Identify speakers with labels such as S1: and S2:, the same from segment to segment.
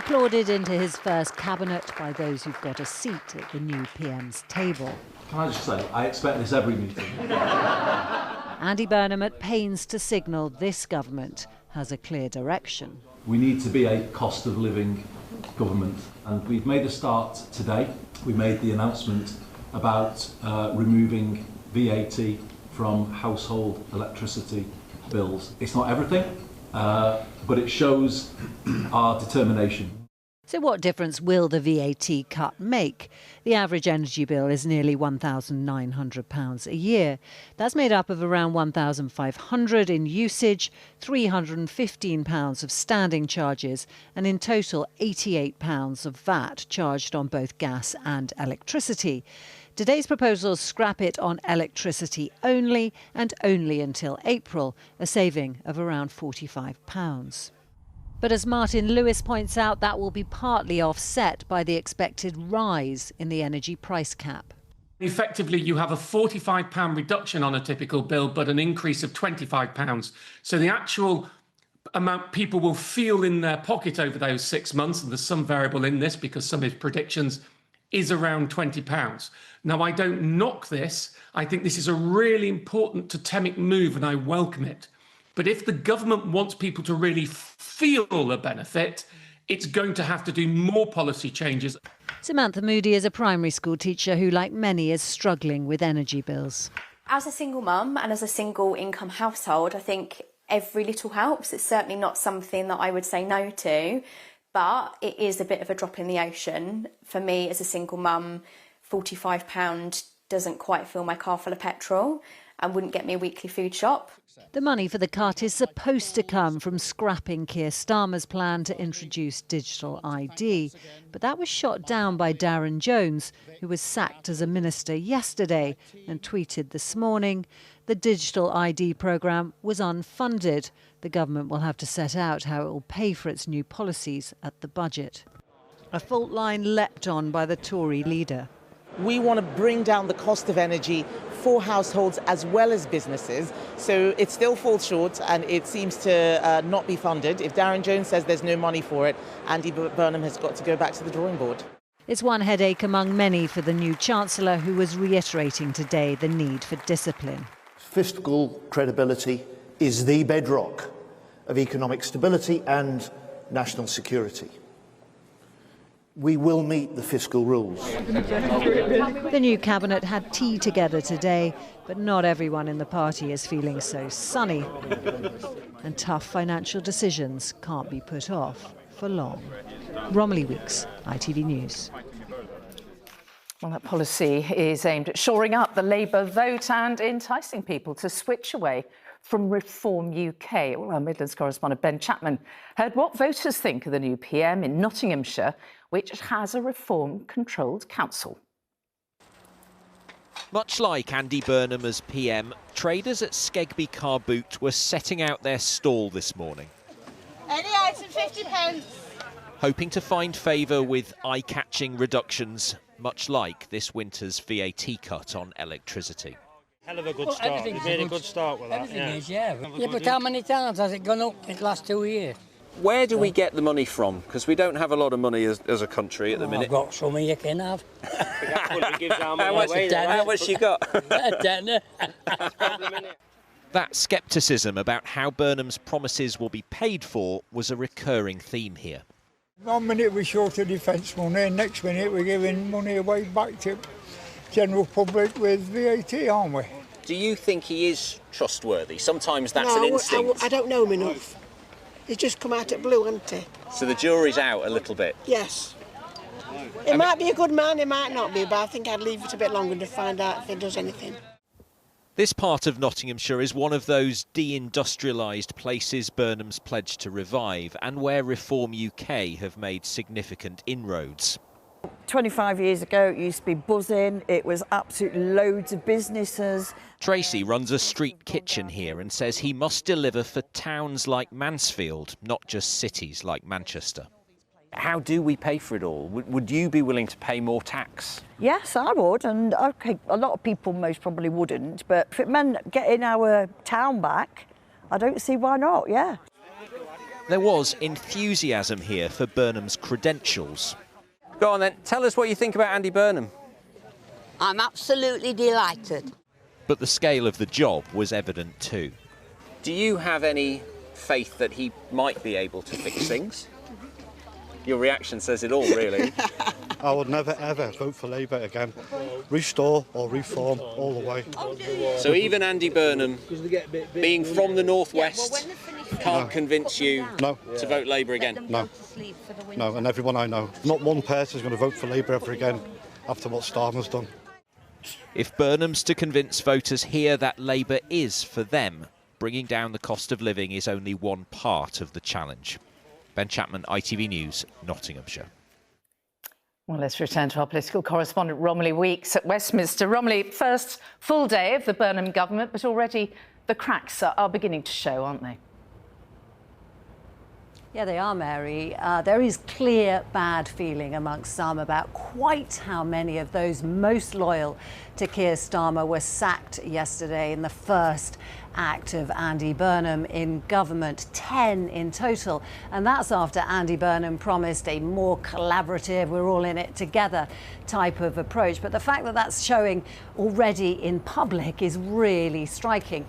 S1: applauded into his first cabinet by those who've got a seat at the new PM's table.
S2: Can I just say, I expect this every meeting.
S1: Andy Burnham at pains to signal this government has a clear direction.
S2: We need to be a cost of living government, and we've made a start today. We made the announcement about removing VAT from household electricity bills. It's not everything, but it shows our determination.
S1: So what difference will the VAT cut make? The average energy bill is nearly £1,900 a year. That's made up of around £1,500 in usage, £315 of standing charges, and in total £88 of VAT charged on both gas and electricity. Today's proposals scrap it on electricity only and only until April, a saving of around £45. But as Martin Lewis points out, that will be partly offset by the expected rise in the energy price cap.
S3: Effectively, you have a £45 reduction on a typical bill, but an increase of £25. So the actual amount people will feel in their pocket over those 6 months, and there's some variable in this because some of his predictions, is around £20. Now, I don't knock this. I think this is a really important totemic move, and I welcome it. But if the government wants people to really feel the benefit, it's going to have to do more policy changes.
S1: Samantha Moody is a primary school teacher who, like many, is struggling with energy bills.
S4: As a single mum and as a single income household, I think every little helps. It's certainly not something that I would say no to, but it is a bit of a drop in the ocean. For me, as a single mum, £45 doesn't quite fill my car full of petrol and wouldn't get me a weekly food shop.
S1: The money for the cut is supposed to come from scrapping Keir Starmer's plan to introduce digital ID. But that was shot down by Darren Jones, who was sacked as a minister yesterday and tweeted this morning, the digital ID programme was unfunded. The government will have to set out how it will pay for its new policies at the budget. A fault line leapt on by the Tory leader.
S5: We want to bring down the cost of energy for households as well as businesses. So it still falls short and it seems to not be funded. If Darren Jones says there's no money for it, Andy Burnham has got to go back to the drawing board.
S1: It's one headache among many for the new Chancellor, who was reiterating today the need for discipline.
S6: Fiscal credibility is the bedrock of economic stability and national security. We will meet the fiscal rules.
S1: The new cabinet had tea together today, but not everyone in the party is feeling so sunny. And tough financial decisions can't be put off for long. Romilly Weeks, ITV News.
S7: Well, that policy is aimed at shoring up the Labour vote and enticing people to switch away from Reform UK. Well, our Midlands correspondent Ben Chapman heard what voters think of the new PM in Nottinghamshire, which has a Reform-controlled council.
S8: Much like Andy Burnham as PM, traders at Skegby Car Boot were setting out their stall this morning.
S9: Any item, £50.
S8: Hoping to find favour with eye-catching reductions, much like this winter's VAT cut on electricity.
S10: Hell of a good start. You've made a good start with that.
S11: Everything is, yeah. But how many times has it gone up in the last 2 years?
S8: Where do we get the money from? Because we don't have a lot of money as a country at the minute.
S11: I've got some you can have.
S8: How much you got? That scepticism about how Burnham's promises will be paid for was a recurring theme here.
S12: 1 minute we're short of defence money, and next minute we're giving money away back to general public with VAT, aren't we?
S8: Do you think he is trustworthy? Sometimes that's an instinct.
S9: I don't know him enough. He's just come out at blue, hasn't he?
S8: So the jury's out a little bit?
S9: Yes. He might be a good man, he might not be, but I think I'd leave it a bit longer to find out if he does anything.
S8: This part of Nottinghamshire is one of those deindustrialised places Burnham's pledged to revive and where Reform UK have made significant inroads.
S13: 25 years ago, it used to be buzzing. It was absolutely loads of businesses.
S8: Tracy runs a street kitchen here and says he must deliver for towns like Mansfield, not just cities like Manchester. How do we pay for it all? Would you be willing to pay more tax?
S13: Yes, I would, and okay, a lot of people most probably wouldn't, but if it meant getting our town back, I don't see why not, yeah.
S8: There was enthusiasm here for Burnham's credentials.
S14: Go on then, tell us what you think about Andy Burnham.
S15: I'm absolutely delighted.
S8: But the scale of the job was evident too.
S14: Do you have any faith that he might be able to fix things? Your reaction says it all, really.
S16: I would never ever vote for Labour again. Restore or reform all the way.
S14: So even Andy Burnham, being from the northwest, can't convince you to vote Labour again?
S16: No. No, and everyone I know. Not one person is going to vote for Labour ever again after what Starmer's done.
S8: If Burnham's to convince voters here that Labour is for them, bringing down the cost of living is only one part of the challenge. Ben Chapman, ITV News, Nottinghamshire.
S7: Well, let's return to our political correspondent, Romilly Weeks at Westminster. Romilly, first full day of the Burnham government, but already the cracks are beginning to show, aren't they?
S1: Yeah, they are, Mary. There is clear bad feeling amongst some about quite how many of those most loyal to Keir Starmer were sacked yesterday in the first act of Andy Burnham in government, 10 in total. And that's after Andy Burnham promised a more collaborative, we're all in it together type of approach. But the fact that that's showing already in public is really striking.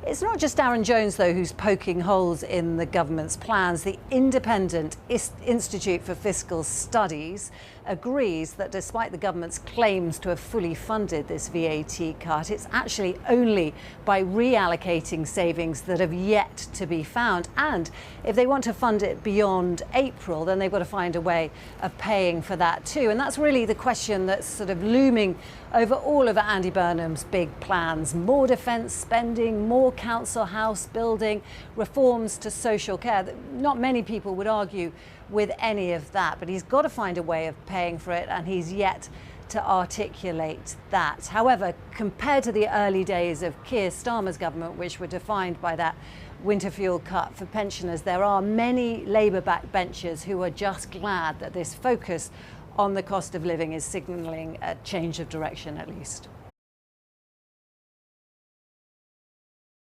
S1: It's not just Darren Jones, though, who's poking holes in the government's plans. The Independent Institute for Fiscal Studies agrees that despite the government's claims to have fully funded this VAT cut, it's actually only by reallocating savings that have yet to be found. And if they want to fund it beyond April, then they've got to find a way of paying for that too. And that's really the question that's sort of looming over all of Andy Burnham's big plans. More defence spending, more council house building, reforms to social care. Not many people would argue with any of that, but he's got to find a way of paying for it, and he's yet to articulate that. However, compared to the early days of Keir Starmer's government, which were defined by that winter fuel cut for pensioners, there are many Labour backbenchers who are just glad that this focus on the cost of living is signalling a change of direction at least.